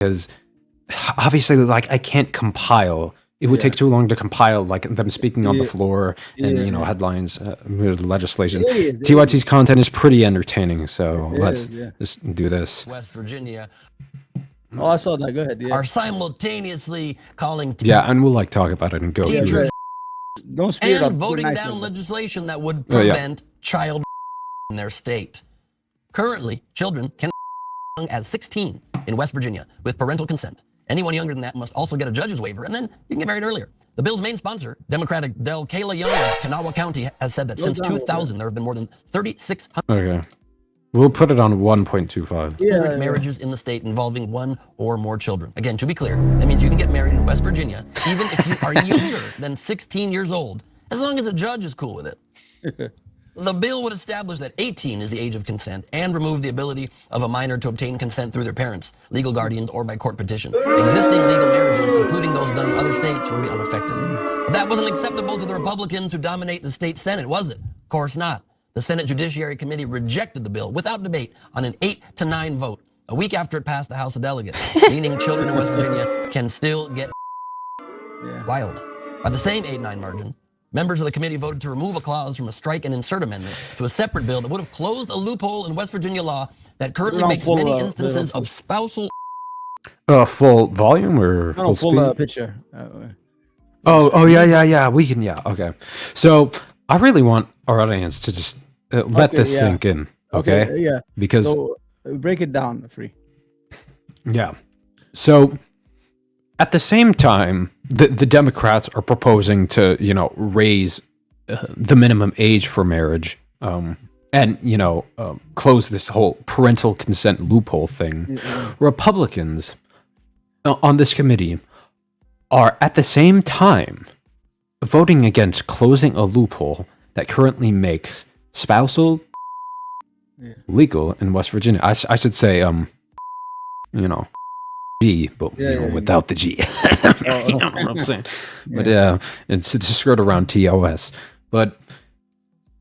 because obviously, like, I can't compile. It would take too long to compile, like, them speaking on the floor and, you know, headlines, legislation. TYT's content is pretty entertaining, so let's just do this. West Virginia. Oh, I saw that. Go ahead. Are simultaneously calling. And we'll, like, talk about it and go through it. Don't speed up. And voting down legislation that would prevent child in their state. Currently, children can as 16 in West Virginia with parental consent. Anyone younger than that must also get a judge's waiver, and then you can get married earlier. The bill's main sponsor, Democratic Del Kayla Young of Kanawha County, has said that since 2000, there have been more than 3,600 Okay. We'll put it on 1.25. marriages in the state involving one or more children. Again, to be clear, that means you can get married in West Virginia, even if you are younger than 16 years old, as long as a judge is cool with it. The bill would establish that 18 is the age of consent and remove the ability of a minor to obtain consent through their parents, legal guardians, or by court petition. Existing legal marriages, including those done in other states, would be unaffected. But that wasn't acceptable to the Republicans who dominate the state Senate, was it? Of course not. The Senate Judiciary Committee rejected the bill without debate on an 8-9 vote, a week after it passed the House of Delegates, meaning children in West Virginia can still get wild. By the same 8-9 margin, members of the committee voted to remove a clause from a strike and insert amendment to a separate bill that would have closed a loophole in West Virginia law that currently makes many instances of spousal... Full volume or full speed? Picture. Yeah. We can, okay. So I really want our audience to just let this sink in, okay? Because... So, break it down, Free. Yeah. So... At the same time, the Democrats are proposing to, you know, raise the minimum age for marriage and, you know, close this whole parental consent loophole thing. Republicans on this committee are at the same time voting against closing a loophole that currently makes spousal legal in West Virginia. I should say, you know, G, but you know, without the G. You know what I'm saying? But it's just wrote around TOS. But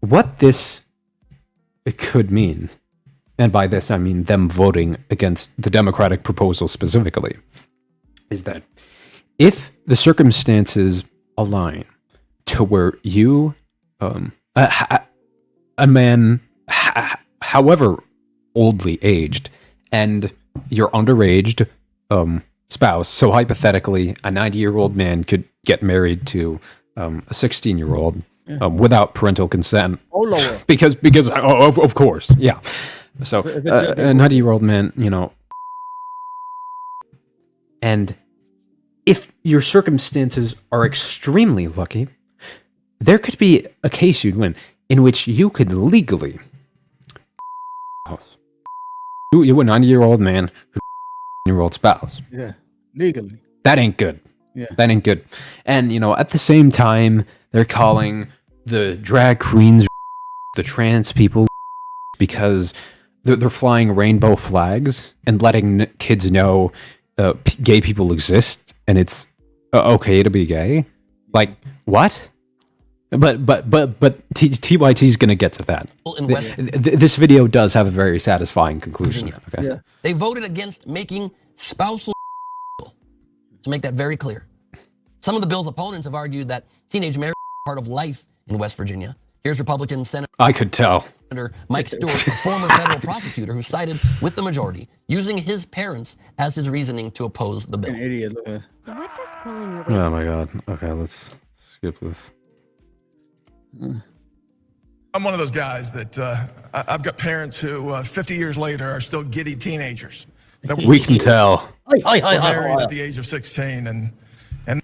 what this could mean, and by this I mean them voting against the Democratic proposal specifically, is that if the circumstances align to where you, a man, however oldly aged, and you're underaged, spouse. So hypothetically, a 90-year-old man could get married to a 16-year-old without parental consent. Because of course, yeah. So a 90-year-old man, you know, and if your circumstances are extremely lucky, there could be a case you'd win in which you could legally you a 90-year-old man who year old spouse. Legally. That ain't good. That ain't good. And, you know, at the same time, they're calling the drag queens, the trans people, because they're flying rainbow flags and letting kids know gay people exist and it's okay to be gay. Like, what? But TYT's gonna get to that. This video does have a very satisfying conclusion. Okay. They voted against making spousal to make that very clear. Some of the bill's opponents have argued that teenage marriage is part of life in West Virginia. Here's Republican Senator I could tell. Senator Mike Stewart, a former federal prosecutor who sided with the majority, using his parents as his reasoning to oppose the bill. An idiot. What does pulling your Oh my god. Okay, let's skip this. I'm one of those guys that I've got parents who 50 years later are still giddy teenagers. We can tell. Married at the age of 16 and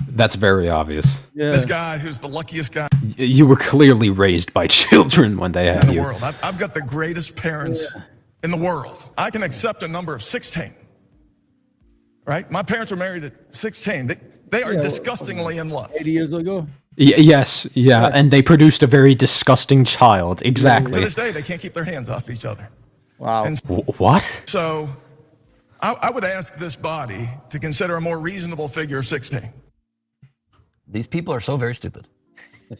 That's very obvious. this guy who's the luckiest guy You were clearly raised by children when they had in the you. world. I've got the greatest parents in the world. I can accept a number of 16. Right? My parents were married at 16. They are disgustingly in love. 80 years ago. Yes, and they produced a very disgusting child. Exactly. To this day, they can't keep their hands off each other. Wow. And What? so I would ask this body to consider a more reasonable figure of 16. These people are so very stupid.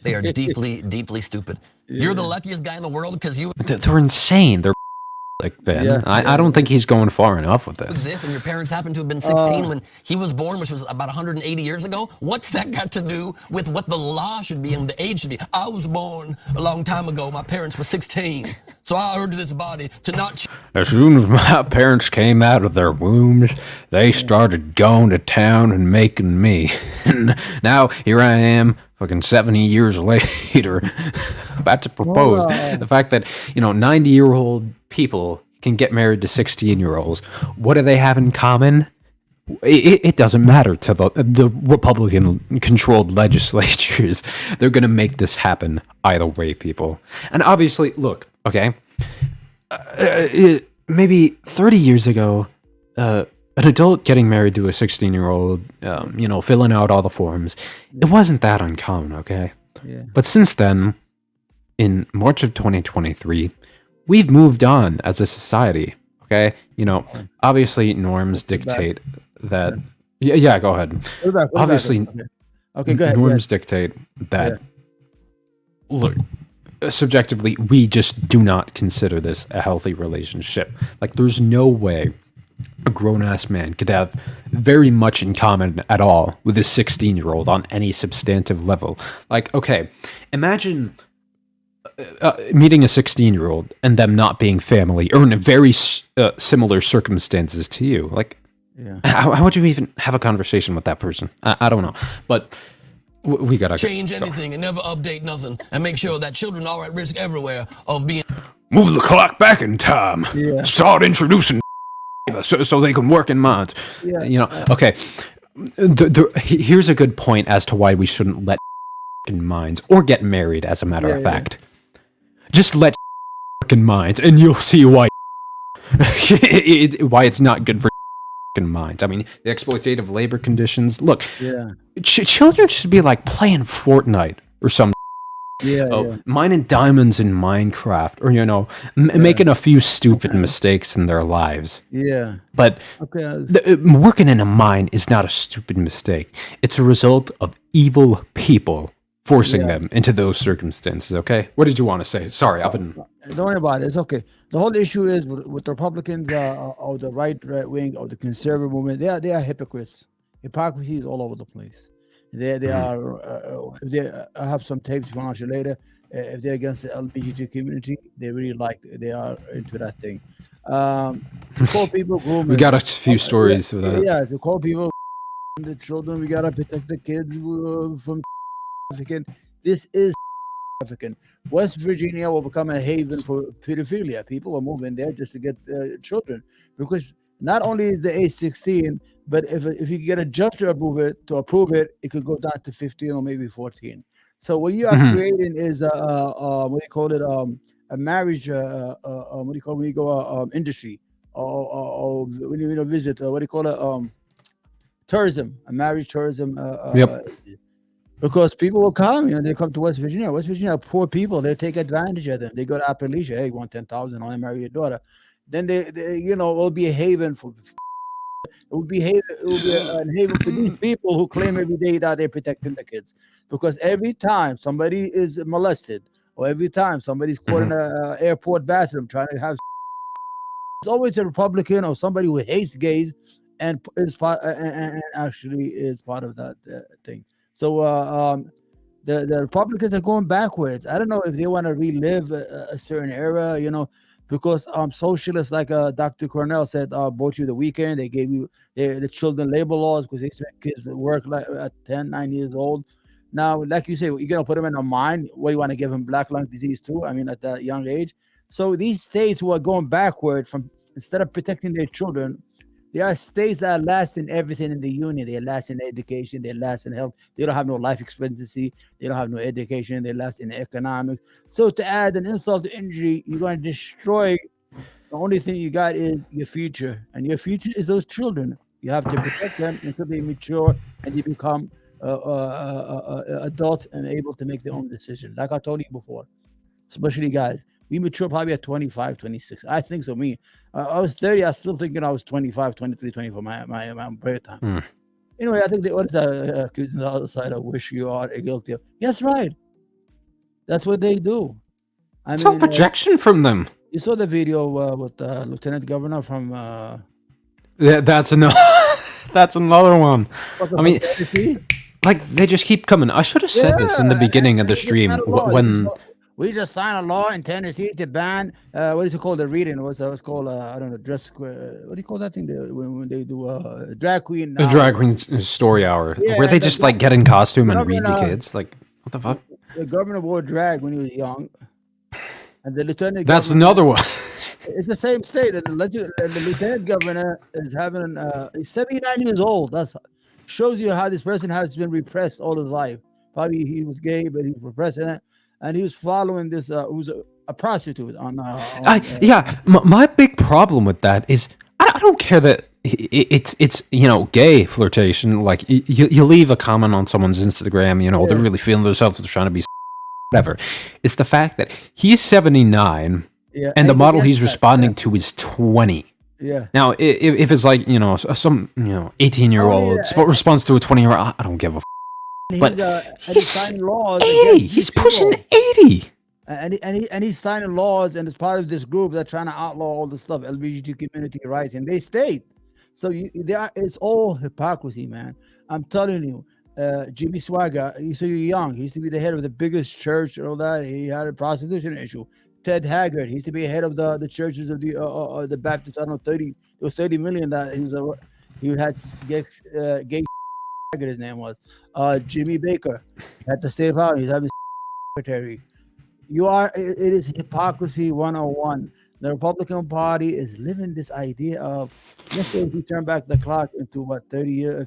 They are deeply, deeply stupid. You're the luckiest guy in the world because you... They're insane. They're Ben. Yeah, I don't think he's going far enough with this. Exist, and your parents happened to have been 16 when he was born, which was about 180 years ago. What's that got to do with what the law should be and the age should be? I was born a long time ago. My parents were 16. So I urge this body to not... As soon as my parents came out of their wombs, they started going to town and making me. And now here I am, fucking 70 years later, about to propose. The fact that, 90-year-old people can get married to 16-year-olds. What do they have in common? It doesn't matter to the Republican-controlled legislatures. They're going to make this happen either way, people. And obviously, look, okay, maybe 30 years ago, an adult getting married to a 16-year-old, filling out all the forms, it wasn't that uncommon, okay? Yeah. But since then, in March of 2023, we've moved on as a society, okay? Obviously norms dictate that... Yeah, go ahead. Obviously, okay, go ahead. Norms dictate that... Look, subjectively, we just do not consider this a healthy relationship. Like, there's no way a grown-ass man could have very much in common at all with a 16-year-old on any substantive level. Like, okay, imagine... meeting a 16-year-old and them not being family or in very similar circumstances to you. Like, how would you even have a conversation with that person? I don't know. But we gotta change anything and never update nothing and make sure that children are at risk everywhere of being... Move the clock back in time. Yeah. Start introducing so they can work in mods. Yeah. Okay. Here's a good point as to why we shouldn't let in minds or get married, as a matter of fact. Just let in minds, and you'll see why why it's not good for in minds. I mean, the exploitative labor conditions. Look, children should be like playing Fortnite or some. Mining diamonds in Minecraft, or making a few stupid mistakes in their lives. Yeah. But working in a mine is not a stupid mistake. It's a result of evil people forcing them into those circumstances, okay? What did you want to say? Sorry, I've been... Don't worry about it. It's okay. The whole issue is with the Republicans or the right wing or the conservative movement, they are hypocrites. Hypocrisy is all over the place. They are... if they have some tapes you want to show later. If they're against the LGBT community, they are into that thing. To call people groomers... We got a few stories of that. Yeah, to call people the children, we got to protect the kids from... This is African. West Virginia will become a haven for pedophilia. People are moving there just to get children, because not only is the age 16, but if you get a judge to approve it, it could go down to 15 or maybe 14. So what you are creating is what do you call it? A marriage. What do you call it when you go industry or when you visit? What do you call it? Tourism. A marriage tourism. Because people will come, they come to West Virginia. West Virginia are poor people. They take advantage of them. They go to Appalachia. Hey, you want 10,000? I want to marry your daughter. Then they it will be a haven for. It will be a haven for these people who claim every day that they're protecting the kids. Because every time somebody is molested, or every time somebody's caught in an airport bathroom trying to have, it's always a Republican or somebody who hates gays and actually is part of that thing. So the Republicans are going backwards. I don't know if they want to relive a certain era, because socialists like Dr. Cornell said, bought you the weekend. They gave you the children labor laws because they expect kids to work like at 10, 9 years old. Now, like you say, you're going to put them in a mine. What, you want to give them black lung disease too? I mean, at that young age. So these states who are going backward from, instead of protecting their children, there are states that are last in everything in the union. They're last in education. They're last in health. They don't have no life expectancy. They don't have no education. They're last in economics. So to add an insult to injury, you're going to destroy. The only thing you got is your future. And your future is those children. You have to protect them until they mature and they become adults and able to make their own decision. Like I told you before, especially guys. We mature probably at 25, 26. I think so. I was 30. I was still thinking I was 25, 23, 24, my prayer time. Anyway, I think what is that accusing the other side of wish you are guilty of? Yes, right. That's what they do. It's all projection from them. You saw the video with Lieutenant Governor from. That's another. That's another one. I mean, Tennessee? like they just keep coming. I should have said this in the beginning of the stream when. We just signed a law in Tennessee to ban what is it called? The reading. What's called? I don't know. Dress. What do you call that thing? When they do drag queen. The drag queen story hour, where they just like get in costume and read the kids. Like, what the fuck? The governor wore drag when he was young, and the lieutenant. That's another one. It's the same state. And the lieutenant governor is having. He's 79 years old. That's shows you how this person has been repressed all his life. Probably he was gay, but he was repressing it. And he was following this who's a prostitute on yeah, my big problem with that is I don't care that it's gay flirtation. Like you leave a comment on someone's Instagram, they're really feeling themselves, they're trying to be whatever. It's the fact that he's 79 and the model he's responding to is 20. Yeah. Now if it's like some 18-year-old responds to a 20-year-old, I don't give a but he's signing laws 80. He's pushing 80. And he's signing laws, and it's part of this group that's trying to outlaw all the stuff, LGBT community rights, and they state. So it's all hypocrisy, man. I'm telling you, Jimmy Swaggart, so you're young. He used to be the head of the biggest church and all that. He had a prostitution issue. Ted Haggard, he used to be head of the churches of the Baptists. I don't know, 30. There was 30 million that he had gay. His name was Jimmy Baker. At the same time, he's having secretary. It is hypocrisy 101. The Republican Party is living this idea of, let's say if we turn back the clock into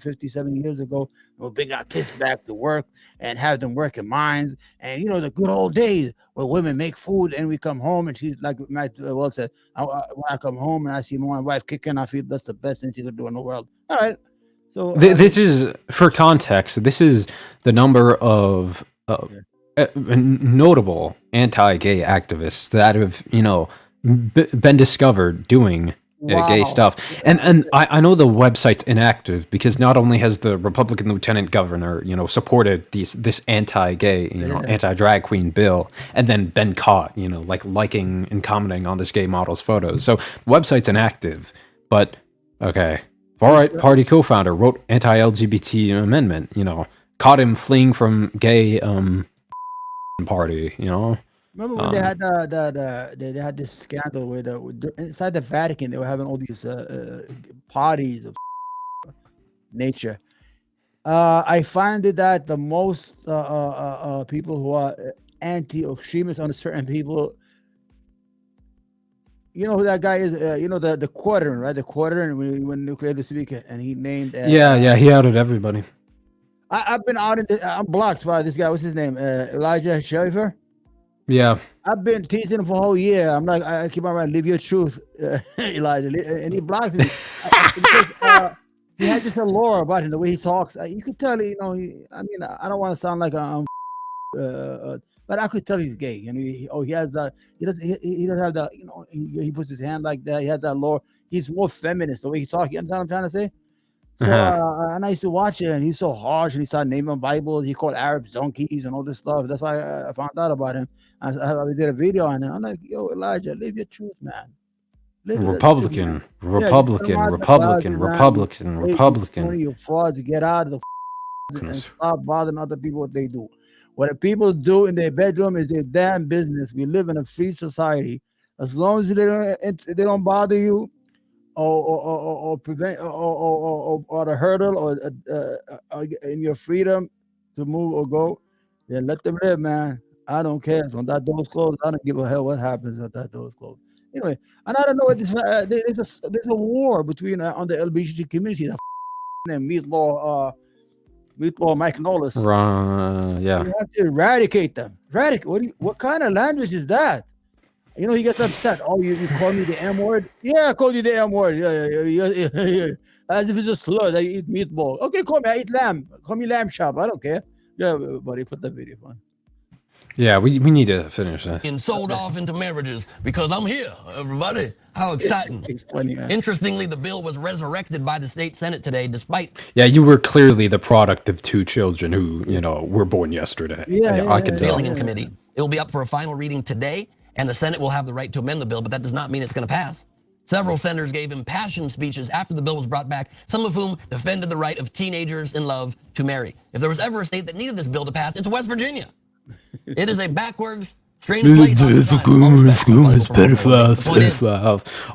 57 years ago, we'll bring our kids back to work and have them work in mines. And the good old days where women make food and we come home and she's like Matt Well said, when I come home and I see my wife kicking, I feel that's the best thing she could do in the world. All right. So this is, for context, this is the number of notable anti-gay activists that have, been discovered doing gay stuff. And I know the website's inactive because not only has the Republican lieutenant governor, supported this anti-gay, anti-drag queen bill, and then been caught, like liking and commenting on this gay model's photos. So the website's inactive, but okay. Far-right party co-founder wrote anti-LGBT amendment, caught him fleeing from gay party, Remember when they had they had this scandal where inside the Vatican they were having all these parties of nature. I find it that the most people who are anti-extremists on certain people. You know who that guy is? The Quarteran, right? The Quarteran when nuclear the speaker, and he named. He outed everybody. I've been outed. I'm blocked by this guy. What's his name? Elijah Schreiber. Yeah. I've been teasing him for a whole year. I'm like, I keep on writing, live your truth, Elijah, and he blocked me. Because, he had just a lore about him, the way he talks. You could tell, I don't want to sound like but I could tell he's gay. He has that. He doesn't have that. He puts his hand like that. He has that lore. He's more feminist the way he talks. You understand what I'm trying to say? So and I used to watch it, and he's so harsh, and he started naming Bibles. He called Arabs donkeys and all this stuff. That's why I found out about him. I did a video on him. I'm like, yo, Elijah, live your truth, man. Republican. You frauds, get out of the and stop bothering other people what they do. What the people do in their bedroom is their damn business. We live in a free society. As long as they don't bother you, or prevent or the hurdle or in your freedom to move or go, then let them live, man. I don't care. When that door's closed, I don't give a hell what happens when that door's closed. Anyway, and I don't know what this. There's a war between on the LGBT community. That and Meatball Mike Knowles. Yeah. You have to eradicate them. What kind of language is that? He gets upset. Oh, you call me the M word? Yeah, I called you the M word. Yeah. As if it's a slur that you eat meatball. Okay, call me. I eat lamb. Call me lamb chop. I don't care. Yeah, buddy, put the video on. Yeah, we need to finish that. And sold off into marriages because I'm here, everybody. How exciting. It's funny, man. Interestingly, the bill was resurrected by the state Senate today, despite... Yeah, you were clearly the product of two children who, were born yesterday. I can failing in committee. It will be up for a final reading today, and the Senate will have the right to amend the bill, but that does not mean it's going to pass. Several senators gave impassioned speeches after the bill was brought back, some of whom defended the right of teenagers in love to marry. If there was ever a state that needed this bill to pass, it's West Virginia. It is a backwards, strange place.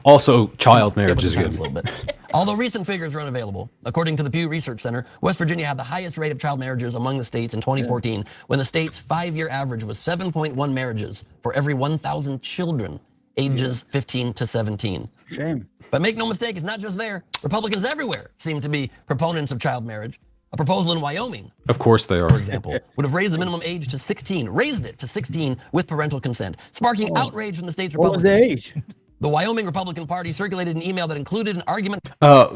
Also, child marriage is good. Although recent figures are unavailable, according to the Pew Research Center, West Virginia had the highest rate of child marriages among the states in 2014, when the state's 5-year average was 7.1 marriages for every 1,000 children ages 15 to 17. Shame. But make no mistake, it's not just there. Republicans everywhere seem to be proponents of child marriage. A proposal in Wyoming, of course they are, for example, would have raised the minimum age to 16, raised it to 16 with parental consent, sparking outrage from the state's Republicans. What was the age? The Wyoming Republican Party circulated an email that included an argument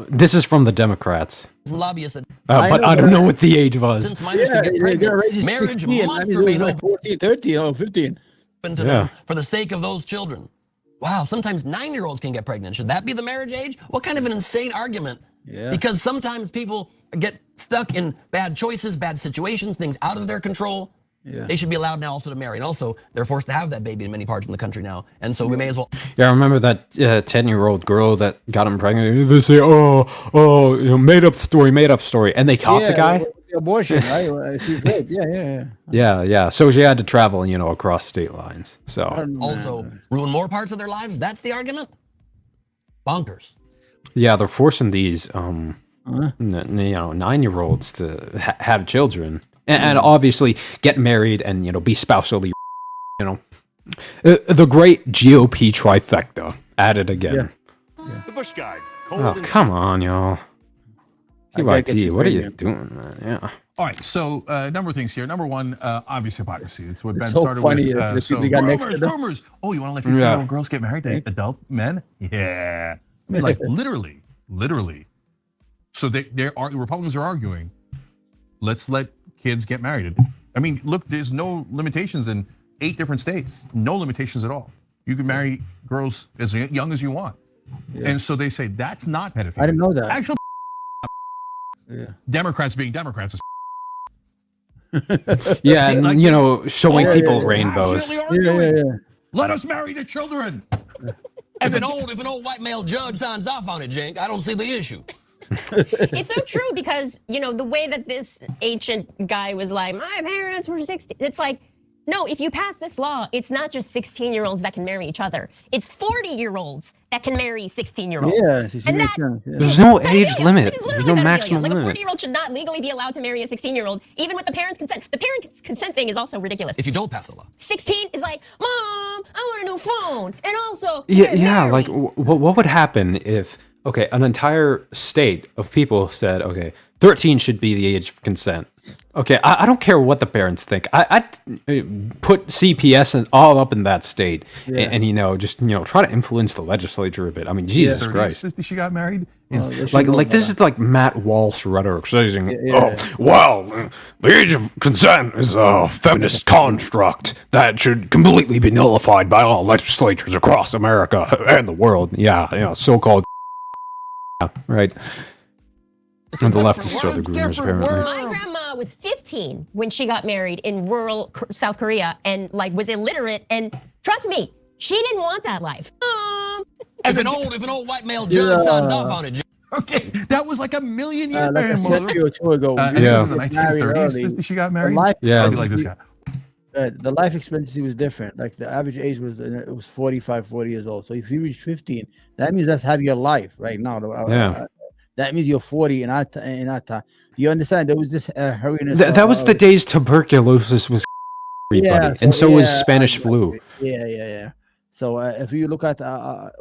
this is from the Democrats. from lobbyists that But I don't know what the age was. since minors can get pregnant, marriage 16. must remain like open 14, 13, or 15. to them for the sake of those children. Wow, sometimes 9-year-olds can get pregnant. Should that be the marriage age? What kind of an insane argument? Yeah. Because sometimes people get stuck in bad choices, bad situations, things out of their control. Yeah. They should be allowed now also to marry. And also, they're forced to have that baby in many parts in the country now. And so we may as well. Yeah, I remember that 10-year-old girl that got him pregnant. They say, made up story. And they caught the guy. The abortion, right? She's raped. Yeah. Yeah. So she had to travel, across state lines. So Also, ruin more parts of their lives? That's the argument? Bonkers. yeah, they're forcing these 9-year-olds to have children and obviously get married and be spousally. The great GOP trifecta at it again. Yeah. The Bush guy. Oh, come on, y'all. 𝖱𝖧𝖨𝖫, what are you doing, man? Yeah. All right, so a number of things here. Number one, obvious hypocrisy. It's what Ben It's so started funny with. if people got next to them. Rumors. Oh, you want to let 15-year-old girls get married to adult men? Yeah. I mean, like literally. So Republicans are arguing, let's let kids get married. I mean, look, there's no limitations in 8 different states. No limitations at all. You can marry girls as young as you want. Yeah. And so they say that's not pedophilia. I didn't know that. Actual Democrats being Democrats is Yeah, and showing people rainbows. Yeah. Let us marry the children. If an old white male judge signs off on it, Jake, I don't see the issue. It's so true because, the way that this ancient guy was like, my parents were 16. It's like, no, if you pass this law, it's not just 16-year-olds that can marry each other. It's 40-year-olds that can marry 16-year-olds. Yeah, there's no age limit. There's no maximum limit. limit. A 40-year-old should not legally be allowed to marry a 16-year-old, even with the parents' consent. The parents' consent thing is also ridiculous. If you don't pass the law. 16 is like, Mom, I want a new phone. And also, Yeah, like what would happen if, an entire state of people said, 13 should be the age of consent. I don't care what the parents think. I'd put CPS and all up in that state and just try to influence the legislature a bit. I mean, Jesus Christ. She got married. This is like Matt Walsh rhetoric saying, the age of consent is a feminist construct that should completely be nullified by all legislatures across America and the world. Yeah, so-called right. And the leftists are the groomers, apparently. My grandma was 15 when she got married in rural South Korea and was illiterate. And trust me, she didn't want that life. If an old white male judge signs off on it, Jake. Okay, that was like a million years like a century or two ago. In the 1930s, she got married. Like this guy. The life expectancy was different. Like the average age was 40 years old. So if you reach 15, that means that's half your life right now. That means you're 40 in our time. Do you understand? There was this hurriness. That was the days tuberculosis was everybody, and so was Spanish flu. Yeah. So if you look at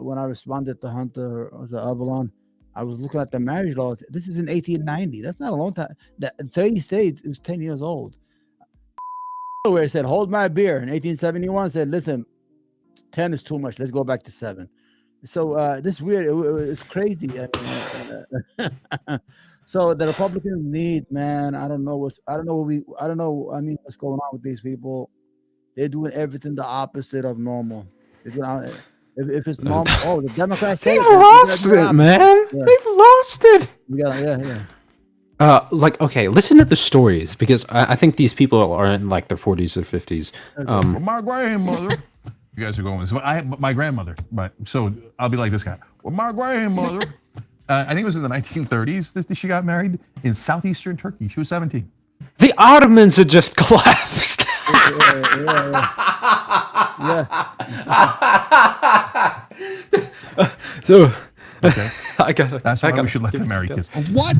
when I responded to Hunter Avalon, I was looking at the marriage laws. This is in 1890. That's not a long time. The 30 states, it was 10 years old. Where it said, hold my beer. In 1871 said, listen, 10 is too much. Let's go back to 7. So this weird, it's crazy. So the Republicans need, man, I don't know what's going on with these people. They're doing everything the opposite of normal. If it's normal, the Democrats they've lost it, man. Yeah. They've lost it. Yeah. Listen to the stories because I think these people are in like their 40s or 50s. My grandmother you guys are going with this. But my grandmother, but so I'll be like this guy. Well, my grandmother, I think it was in the 1930s that she got married in southeastern Turkey. She was 17. The Ottomans had just collapsed. So Okay. That's why I we should let them marry kids. What?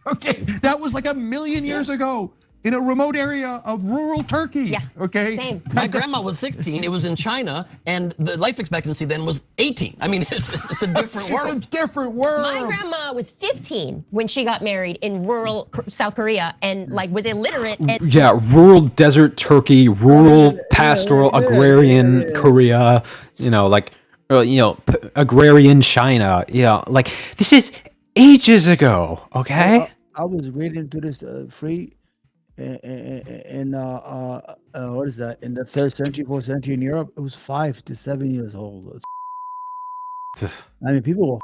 Okay, that was like 1,000,000 years ago in a remote area of rural Turkey. Yeah. Okay. Same. My grandma was 16. It was in China, and the life expectancy then was 18. I mean, it's a different world. It's a different world. My grandma was 15 when she got married in rural South Korea and like was illiterate. And yeah, rural desert Turkey, rural pastoral agrarian Korea, agrarian China. Yeah, like this is ages ago, okay? I was reading to this free in what is that? In the 3rd century, 4th century in Europe, it was 5 to 7 years old. I mean, people were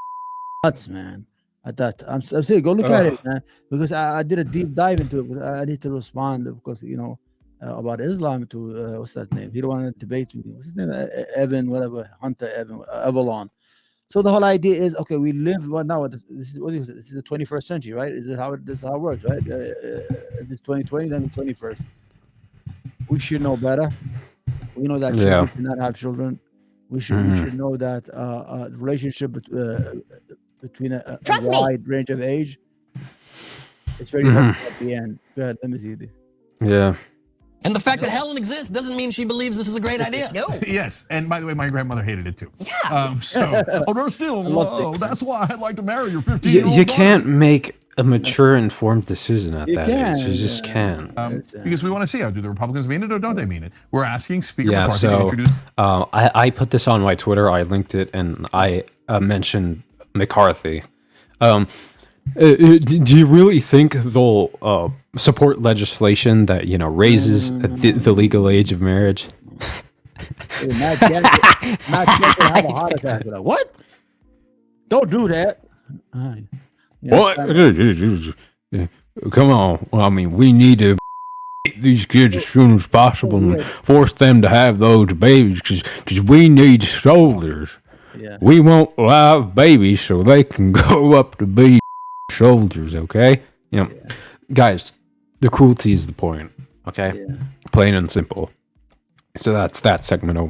nuts, man. At that, I'm saying, go look at it, man, because I did a deep dive into it. I need to respond because about Islam to what's that name? He don't want to debate with me. What's his name? Evan, whatever, Hunter Evan, Avalon. So the whole idea is, okay, we live right now. This is the 21st century, right? This is how it works, right? It's 2020, then the 21st. We should know better. We know that children should not have children. We should know that the relationship between a wide range of age, it's very important at the end. Go ahead, let me see this. Yeah. And the fact that Helen exists doesn't mean she believes this is a great idea. no. Yes, and by the way, my grandmother hated it too. Yeah. There's still love. That's why I'd like to marry your 15-year-old You can't make a mature, informed decision at that can, age. You just can't. Because we want to see do the Republicans mean it or don't they mean it? We're asking Speaker Yeah, McCarthy to so introduce. I put this on my Twitter. I linked it, and I mentioned McCarthy. Do you really think they'll support legislation that raises the legal age of marriage? Matt Jackson have a heart attack. Like, what? Don't do that. What? Come on. Well, I mean, we need to get these kids as soon as possible and force them to have those babies because we need soldiers. Yeah. We want live babies so they can go up to be soldiers, okay? Guys, the cruelty is the point, okay? Plain and simple. So that's that segment over.